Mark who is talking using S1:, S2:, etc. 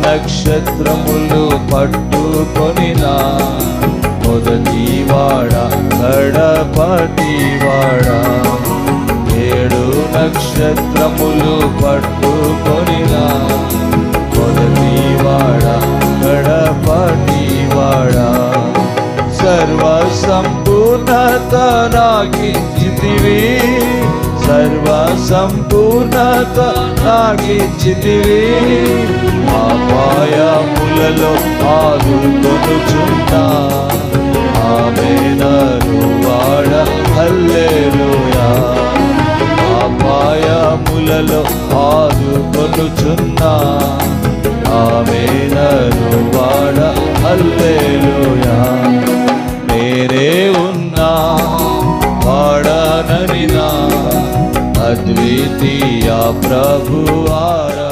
S1: నక్షత్రములు పట్టుకొనినా మొదటివాడా గడపటివాడా 7 నక్షత్రములు పట్టుకొనినా మొదటివాడా గడపటివాడా సర్వ సంపూర్ణత నాకిచ్చితివి సర్వ సంపూర్ణత నాకిచ్చితివి అపాయములలో ఆదుకొనుచున్నా ఆమేనను వాడ హల్లెలూయా అపాయములలో ఆదుకొనుచున్నా ఆమేనను వాడ హల్లెలూయా మేరే ఉన్నా వాడననినా అద్వితీయ ప్రభువారా